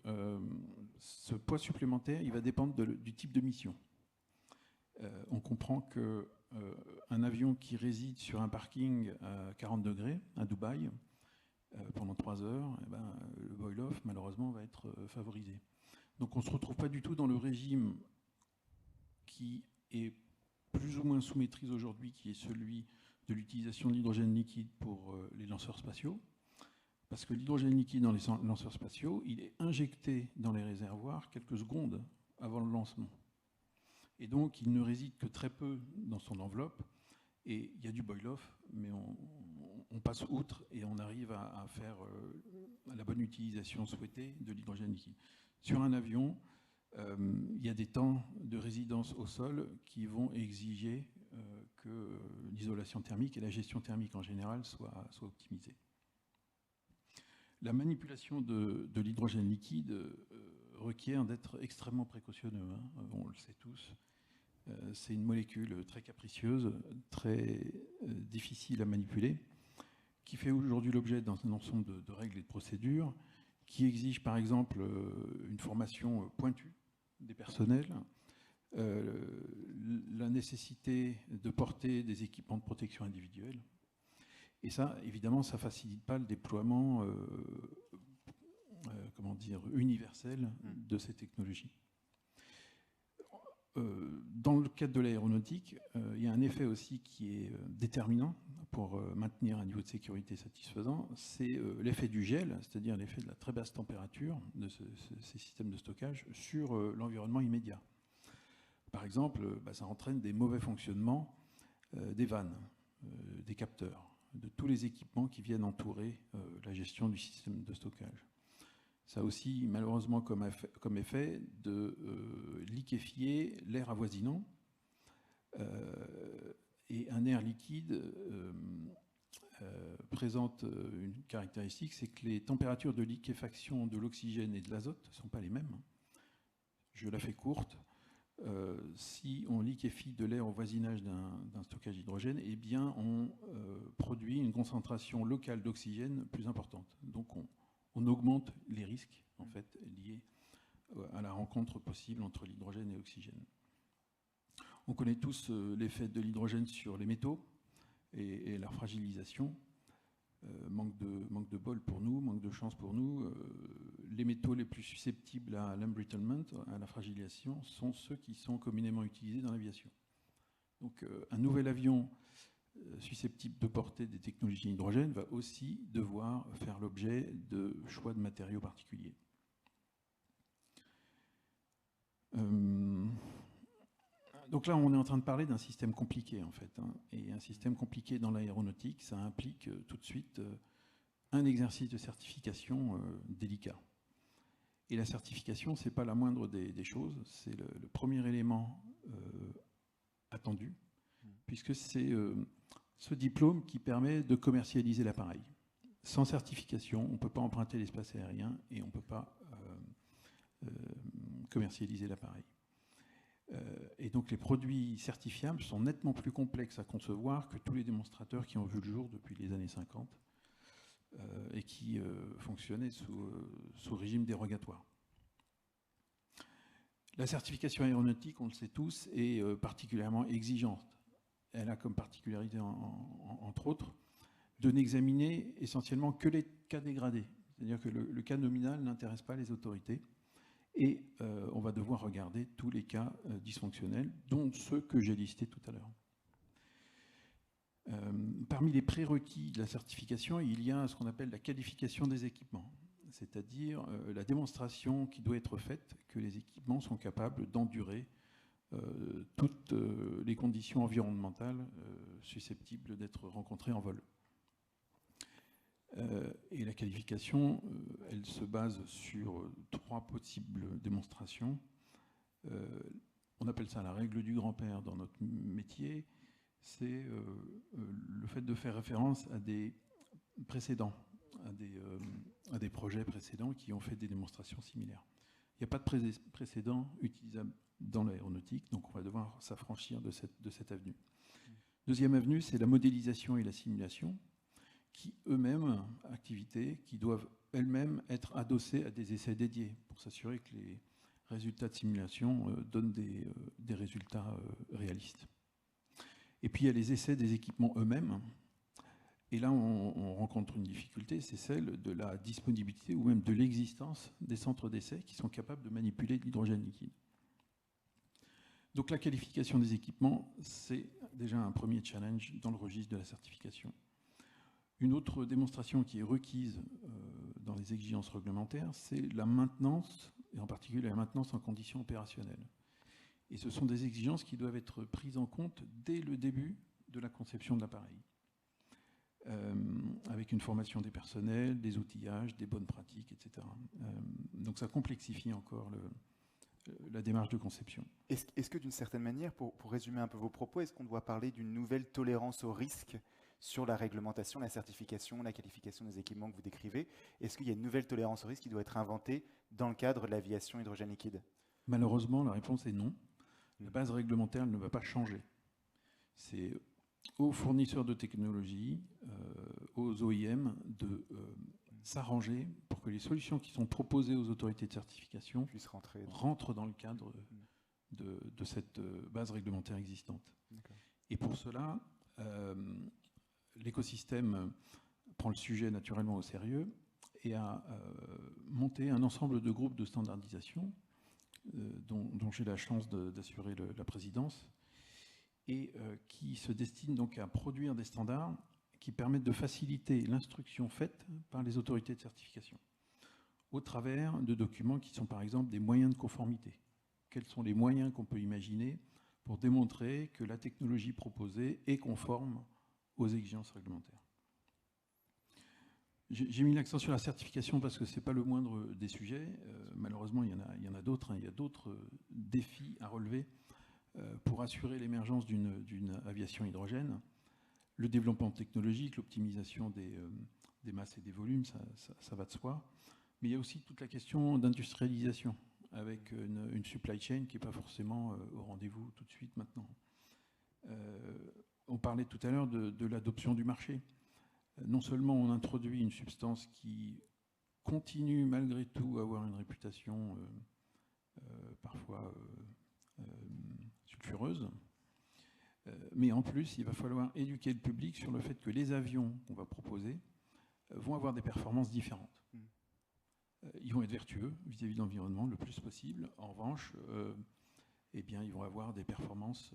ce poids supplémentaire, il va dépendre du type de mission. On comprend qu'un avion qui réside sur un parking à 40 degrés, à Dubaï, pendant 3 heures, eh ben, le boil-off, malheureusement, va être favorisé. Donc on ne se retrouve pas du tout dans le régime qui est plus ou moins sous maîtrise aujourd'hui, qui est celui de l'utilisation de l'hydrogène liquide pour les lanceurs spatiaux, parce que l'hydrogène liquide dans les lanceurs spatiaux, il est injecté dans les réservoirs quelques secondes avant le lancement. Et donc il ne réside que très peu dans son enveloppe, et il y a du boil-off, mais on passe outre et on arrive à faire la bonne utilisation souhaitée de l'hydrogène liquide. Sur un avion, il y a des temps de résidence au sol qui vont exiger que l'isolation thermique et la gestion thermique en général soient optimisées. La manipulation de l'hydrogène liquide requiert d'être extrêmement précautionneux, hein, on le sait tous. C'est une molécule très capricieuse, très difficile à manipuler, qui fait aujourd'hui l'objet d'un ensemble de règles et de procédures, qui exige par exemple une formation pointue des personnels, la nécessité de porter des équipements de protection individuelle. Et ça, évidemment, ça ne facilite pas le déploiement universel de ces technologies. dans le cadre de l'aéronautique, il y a un effet aussi qui est déterminant pour maintenir un niveau de sécurité satisfaisant, c'est l'effet du gel, c'est-à-dire l'effet de la très basse température de ces systèmes de stockage sur l'environnement immédiat. Par exemple, ça entraîne des mauvais fonctionnements des vannes, des capteurs, de tous les équipements qui viennent entourer la gestion du système de stockage. Ça a aussi malheureusement comme effet de liquéfier l'air avoisinant. Et un air liquide présente une caractéristique, c'est que les températures de liquéfaction de l'oxygène et de l'azote ne sont pas les mêmes. Je la fais courte. Si on liquéfie de l'air au voisinage d'un stockage d'hydrogène, eh bien on produit une concentration locale d'oxygène plus importante. Donc on augmente les risques en fait, liés à la rencontre possible entre l'hydrogène et l'oxygène. On connaît tous l'effet de l'hydrogène sur les métaux et leur fragilisation. Manque de bol pour nous, manque de chance pour nous. Les métaux les plus susceptibles à l'embrittlement, à la fragilisation, sont ceux qui sont communément utilisés dans l'aviation. Donc un nouvel avion susceptible de porter des technologies hydrogène va aussi devoir faire l'objet de choix de matériaux particuliers. Donc là, on est en train de parler d'un système compliqué, en fait. Et un système compliqué dans l'aéronautique, ça implique tout de suite un exercice de certification délicat. Et la certification, ce n'est pas la moindre des choses, c'est le premier élément attendu, puisque c'est ce diplôme qui permet de commercialiser l'appareil. Sans certification, on ne peut pas emprunter l'espace aérien et on ne peut pas commercialiser l'appareil. Et donc les produits certifiables sont nettement plus complexes à concevoir que tous les démonstrateurs qui ont vu le jour depuis les années 50 et qui fonctionnaient sous régime dérogatoire. La certification aéronautique, on le sait tous, est particulièrement exigeante. Elle a comme particularité, entre autres, de n'examiner essentiellement que les cas dégradés. C'est-à-dire que le cas nominal n'intéresse pas les autorités. Et on va devoir regarder tous les cas dysfonctionnels, dont ceux que j'ai listés tout à l'heure. Parmi les prérequis de la certification, il y a ce qu'on appelle la qualification des équipements, c'est-à-dire la démonstration qui doit être faite que les équipements sont capables d'endurer toutes les conditions environnementales susceptibles d'être rencontrées en vol. Et la qualification, elle se base sur 3 possibles démonstrations. On appelle ça la règle du grand-père dans notre métier. C'est le fait de faire référence à des précédents, à des projets précédents qui ont fait des démonstrations similaires. Il n'y a pas de précédent utilisable dans l'aéronautique, donc on va devoir s'affranchir de cette avenue. Deuxième avenue, c'est la modélisation et la simulation, qui eux-mêmes, activités, qui doivent elles-mêmes être adossées à des essais dédiés pour s'assurer que les résultats de simulation donnent des résultats réalistes. Et puis il y a les essais des équipements eux-mêmes. Et là, on rencontre une difficulté, c'est celle de la disponibilité ou même de l'existence des centres d'essai qui sont capables de manipuler de l'hydrogène liquide. Donc la qualification des équipements, c'est déjà un premier challenge dans le registre de la certification. Une autre démonstration qui est requise dans les exigences réglementaires, c'est la maintenance, et en particulier la maintenance en conditions opérationnelles. Et ce sont des exigences qui doivent être prises en compte dès le début de la conception de l'appareil, avec une formation des personnels, des outillages, des bonnes pratiques, etc. Donc ça complexifie encore la démarche de conception. Est-ce que d'une certaine manière, pour résumer un peu vos propos, est-ce qu'on doit parler d'une nouvelle tolérance au risque sur la réglementation, la certification, la qualification des équipements que vous décrivez? Est-ce qu'il y a une nouvelle tolérance au risque qui doit être inventée dans le cadre de l'aviation hydrogène liquide? Malheureusement, la réponse est non. La base réglementaire ne va pas changer. C'est aux fournisseurs de technologies, aux OIM, de s'arranger pour que les solutions qui sont proposées aux autorités de certification puissent rentrent dans le cadre de cette base réglementaire existante. Et pour cela, l'écosystème prend le sujet naturellement au sérieux et a monté un ensemble de groupes de standardisation dont j'ai la chance d'assurer la présidence, et qui se destine donc à produire des standards qui permettent de faciliter l'instruction faite par les autorités de certification au travers de documents qui sont par exemple des moyens de conformité. Quels sont les moyens qu'on peut imaginer pour démontrer que la technologie proposée est conforme aux exigences réglementaires? J'ai mis l'accent sur la certification parce que ce n'est pas le moindre des sujets. Malheureusement, il y en a d'autres. Il y a d'autres défis à relever pour assurer l'émergence d'une aviation hydrogène. Le développement technologique, l'optimisation des masses et des volumes, ça va de soi. Mais il y a aussi toute la question d'industrialisation, avec une supply chain qui n'est pas forcément au rendez-vous tout de suite maintenant. On parlait tout à l'heure de l'adoption du marché. Non seulement on introduit une substance qui continue malgré tout à avoir une réputation parfois sulfureuse, mais en plus il va falloir éduquer le public sur le fait que les avions qu'on va proposer vont avoir des performances différentes. Ils vont être vertueux vis-à-vis de l'environnement le plus possible. En revanche, eh bien, ils vont avoir des performances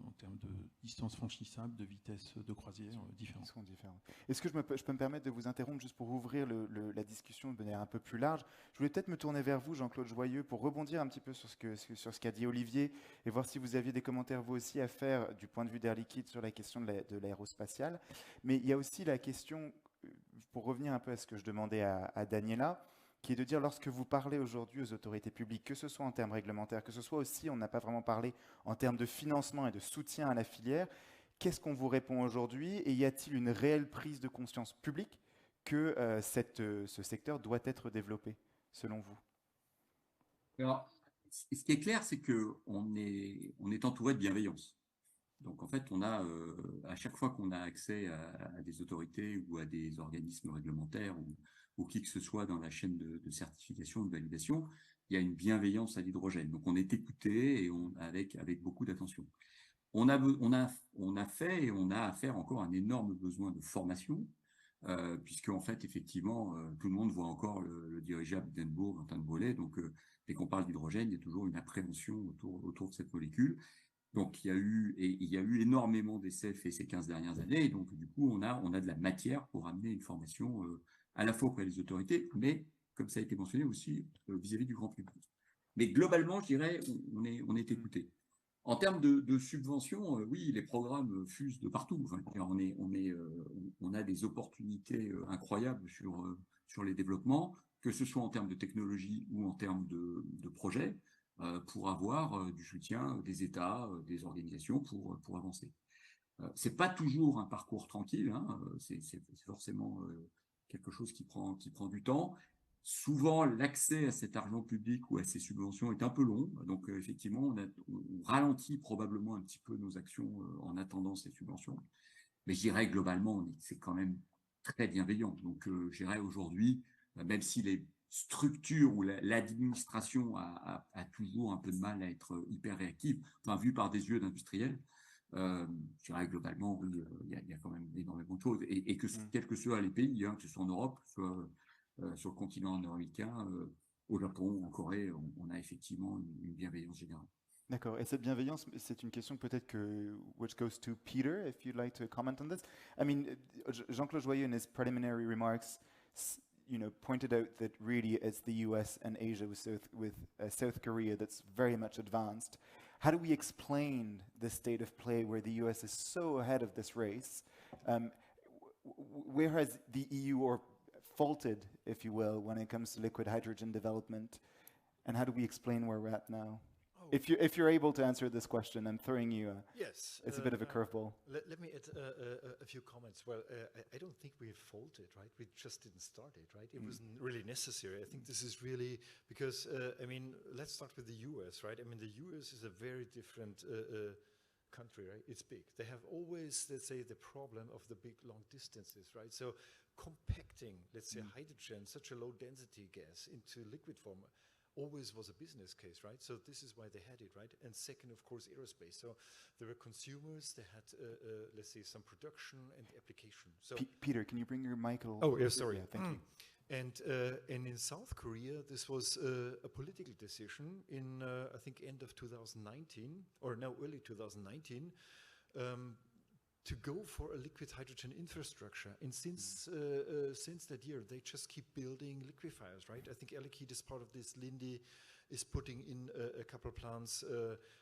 en termes de distance franchissable, de vitesse de croisière différentes. Ils seront différents. Est-ce que je peux me permettre de vous interrompre juste pour ouvrir la discussion de manière un peu plus large? Je voulais peut-être me tourner vers vous, Jean-Claude Joyeux, pour rebondir un petit peu sur ce qu'a dit Olivier et voir si vous aviez des commentaires vous aussi à faire du point de vue d'Air Liquide sur la question de l'aérospatiale. Mais il y a aussi la question, pour revenir un peu à ce que je demandais à Daniela, qui est de dire, lorsque vous parlez aujourd'hui aux autorités publiques, que ce soit en termes réglementaires, que ce soit aussi, on n'a pas vraiment parlé en termes de financement et de soutien à la filière, qu'est-ce qu'on vous répond aujourd'hui? Et y a-t-il une réelle prise de conscience publique que ce secteur doit être développé, selon vous? Alors, ce qui est clair, c'est qu'on est entouré de bienveillance. Donc, en fait, on a, à chaque fois qu'on a accès à des autorités ou à des organismes réglementaires ou qui que ce soit dans la chaîne de certification, de validation, il y a une bienveillance à l'hydrogène. Donc, on est écouté et avec beaucoup d'attention. On a fait et on a à faire encore un énorme besoin de formation, puisque en fait, effectivement, tout le monde voit encore le dirigeable d'Edinburgh en train de voler. Donc, dès qu'on parle d'hydrogène, il y a toujours une appréhension autour de cette molécule. Donc, il y a eu énormément d'essais faits ces 15 dernières années. Et donc, du coup, on a de la matière pour amener une formation à la fois auprès des autorités, mais, comme ça a été mentionné aussi, vis-à-vis du grand public. Mais globalement, je dirais, on est écouté. En termes de subventions, oui, les programmes fusent de partout. Enfin, on a des opportunités incroyables sur les développements, que ce soit en termes de technologie ou en termes de projets, pour avoir du soutien des États, des organisations pour avancer. C'est pas toujours un parcours tranquille, hein, c'est forcément quelque chose qui prend du temps. Souvent, l'accès à cet argent public ou à ces subventions est un peu long. Donc, effectivement, on ralentit probablement un petit peu nos actions en attendant ces subventions. Mais je dirais globalement, c'est quand même très bienveillant. Donc, je dirais aujourd'hui, même si les structures ou l'administration a toujours un peu de mal à être hyper réactive, enfin, vu par des yeux d'industriels, je dirais globalement, oui, il y a quand même énormément de choses. Et que, quels que soient les pays, hein, que ce soit en Europe, que ce soit sur le continent nord-américain, au Japon, en Corée, on a effectivement une bienveillance générale. D'accord. Et cette bienveillance, c'est une question peut-être which goes to Peter, if you'd like to comment on this. I mean, Jean-Claude Joyeux, in his preliminary remarks, pointed out that really it's the US and Asia with South Korea that's very much advanced. How do we explain the state of play where the US is so ahead of this race? Where has the EU faulted, if you will, when it comes to liquid hydrogen development? And how do we explain where we're at now? Oh. If you're able to answer this question, I'm throwing you. Yes, it's a bit of a curveball. Let me add a few comments. Well, I don't think we have faulted, right? We just didn't start it, right? It wasn't really necessary. I think this is really because I mean, let's start with the US, right? I mean, the US is a very different country, right? It's big. They have always, let's say, the problem of the big long distances, right? So compacting, let's say, hydrogen, such a low density gas into liquid form always was a business case, right? So this is why they had it, right? And second, of course, aerospace. So there were consumers, they had, let's say, some production and application. So Peter, can you bring your mic over? Oh, yeah, sorry. Yeah, thank you. And in South Korea, this was a political decision in, I think, end of 2019, or no, early 2019, to go for a liquid hydrogen infrastructure. And since that year, they just keep building liquefiers, right? I think Air Liquide is part of this. Linde is putting in a couple plants.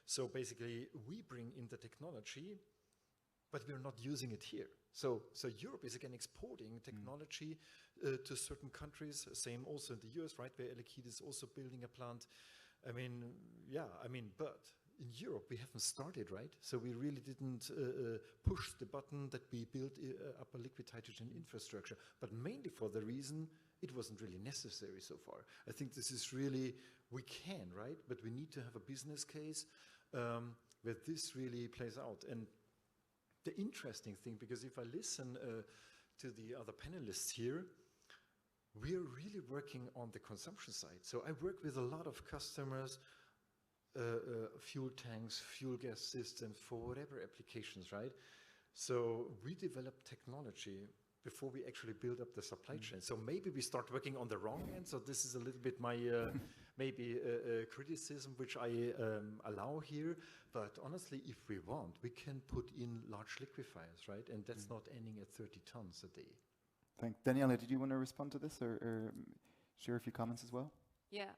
So basically, we bring in the technology, but we're not using it here. So Europe is again exporting technology to certain countries. Same also in the US, right, where Air Liquide is also building a plant. I mean, yeah, I mean, but in Europe we haven't started, right? So we really didn't push the button that we built up a liquid hydrogen infrastructure, but mainly for the reason it wasn't really necessary so far. I think this is really, we can, right? But we need to have a business case where this really plays out. And the interesting thing, because if I listen to the other panelists here, we are really working on the consumption side. So I work with a lot of customers, fuel tanks, fuel gas systems for whatever applications, right? So we develop technology before we actually build up the supply chain. So maybe we start working on the wrong end. So this is a little bit my maybe criticism which I allow here. But honestly, if we want, we can put in large liquefiers, right? And that's not ending at 30 tons a day. Thanks. Daniela, did you want to respond to this or share a few comments as well? Yeah,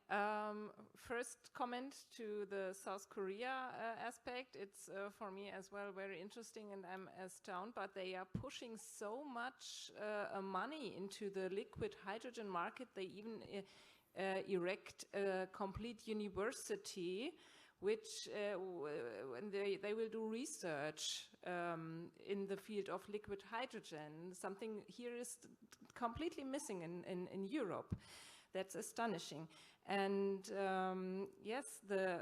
first comment to the South Korea aspect. It's for me as well very interesting, and I'm astounded, but they are pushing so much money into the liquid hydrogen market. They even erect a complete university which when they will do research in the field of liquid hydrogen. Something here is completely missing in Europe. That's astonishing. And yes, the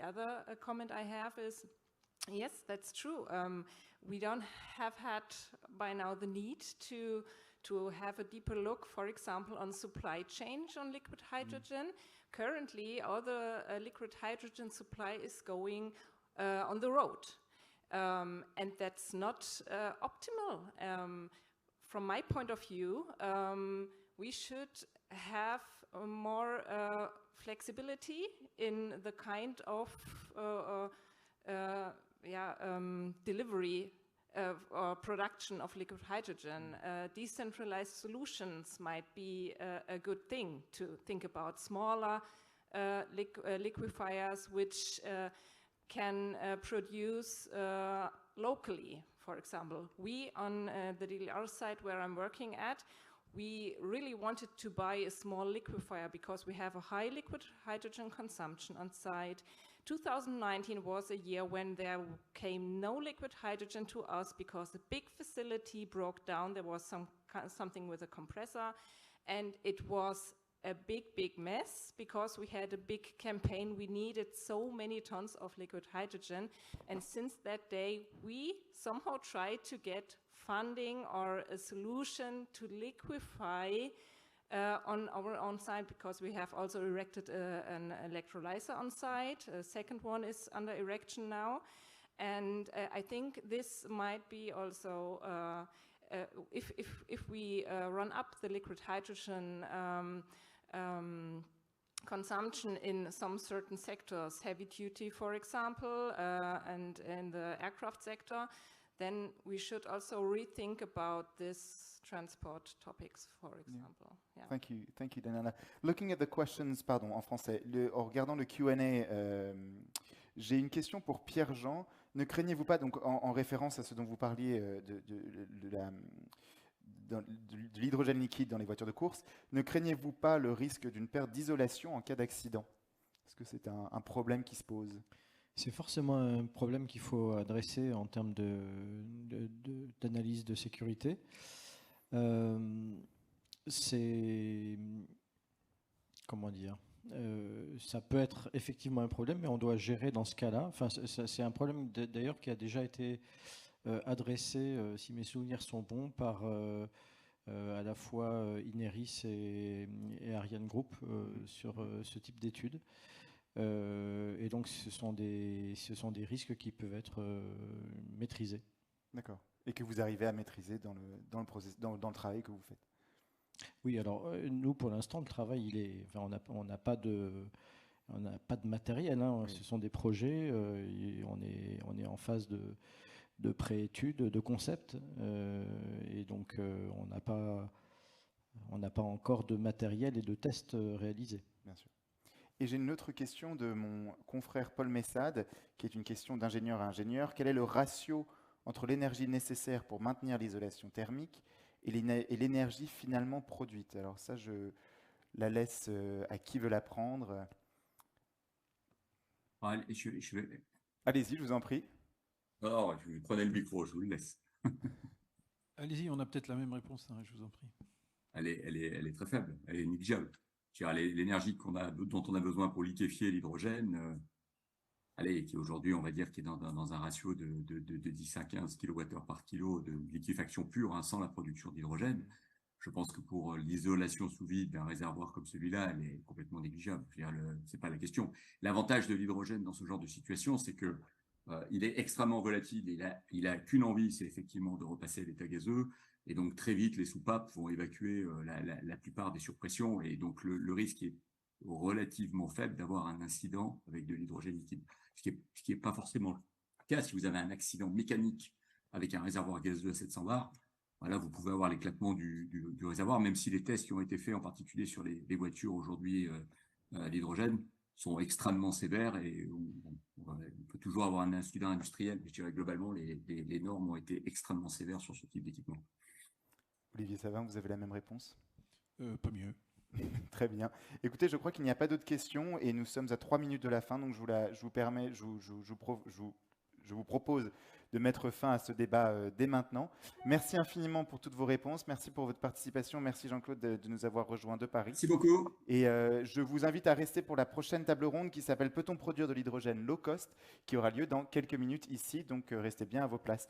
other comment I have is, yes, that's true. We don't have had by now the need to have a deeper look, for example, on supply chain on liquid hydrogen. Currently, all the liquid hydrogen supply is going on the road. And that's not optimal. From my point of view, we should have more flexibility in the kind of delivery or production of liquid hydrogen. Decentralized solutions might be a good thing to think about. Smaller liquefiers which can produce locally, for example. We on the DLR site where I'm working at, we really wanted to buy a small liquefier because we have a high liquid hydrogen consumption on site. 2019 was a year when there came no liquid hydrogen to us because the big facility broke down. There was something with a compressor, and it was a big mess because we had a big campaign. We needed so many tons of liquid hydrogen, and since that day we somehow tried to get funding or a solution to liquefy on our own site, because we have also erected an electrolyzer on site. A second one is under erection now. And I think this might be also, if we run up the liquid hydrogen consumption in some certain sectors, heavy duty, for example, and in the aircraft sector, then we should also rethink about this transport topics, for example. Yeah. Thank you, Daniela. Looking at the questions, pardon, en français, en regardant le Q&A, j'ai une question pour Pierre-Jean. Ne craignez-vous pas, donc en référence à ce dont vous parliez de l'hydrogène liquide dans les voitures de course, ne craignez-vous pas le risque d'une perte d'isolation en cas d'accident? Est-ce que c'est un problème qui se pose? C'est forcément un problème qu'il faut adresser en termes d'analyse de sécurité. C'est... Comment dire, ça peut être effectivement un problème, mais on doit gérer dans ce cas-là. Enfin, c'est un problème d'ailleurs qui a déjà été adressé, si mes souvenirs sont bons, par à la fois Ineris et Ariane Group sur ce type d'études. Et donc, ce sont des risques qui peuvent être maîtrisés. D'accord. Et que vous arrivez à maîtriser dans le travail que vous faites. Oui, alors nous, pour l'instant, le travail, on n'a pas de matériel, hein. Oui. Ce sont des projets, et on est en phase de pré-étude, de concept, et donc on n'a pas encore de matériel et de tests réalisés. Bien sûr. Et j'ai une autre question de mon confrère Paul Messade, qui est une question d'ingénieur à ingénieur. Quel est le ratio entre l'énergie nécessaire pour maintenir l'isolation thermique et l'énergie finalement produite? Alors ça, je la laisse à qui veut la prendre. Allez, Allez-y, je vous en prie. Alors, je prenais le micro, je vous le laisse. Allez-y, on a peut-être la même réponse, hein, je vous en prie. Elle est très faible, elle est négligeable. Je veux dire, l'énergie dont on a besoin pour liquéfier l'hydrogène, qui aujourd'hui, on va dire, qui est dans un ratio de 10 à 15 kWh par kilo de liquéfaction pure, hein, sans la production d'hydrogène. Je pense que pour l'isolation sous vide d'un réservoir comme celui-là, elle est complètement négligeable. C'est pas la question. L'avantage de l'hydrogène dans ce genre de situation, c'est que il est extrêmement volatile. Il a qu'une envie, c'est effectivement de repasser à l'état gazeux. Et donc très vite, les soupapes vont évacuer la plupart des surpressions. Et donc le risque est relativement faible d'avoir un incident avec de l'hydrogène liquide. Ce qui est pas forcément le cas si vous avez un accident mécanique avec un réservoir gazeux à 700 bars. Voilà, vous pouvez avoir l'éclatement du réservoir, même si les tests qui ont été faits, en particulier sur les voitures aujourd'hui à l'hydrogène, sont extrêmement sévères et on peut toujours avoir un incident industriel. Mais je dirais globalement, les normes ont été extrêmement sévères sur ce type d'équipement. Olivier Savin, vous avez la même réponse? Pas mieux. Très bien. Écoutez, je crois qu'il n'y a pas d'autres questions et nous sommes à 3 minutes de la fin, donc je vous propose de mettre fin à ce débat dès maintenant. Merci infiniment pour toutes vos réponses. Merci pour votre participation. Merci Jean-Claude de nous avoir rejoints de Paris. Merci beaucoup. Et je vous invite à rester pour la prochaine table ronde qui s'appelle « Peut-on produire de l'hydrogène low cost ?», qui aura lieu dans quelques minutes ici. Donc restez bien à vos places.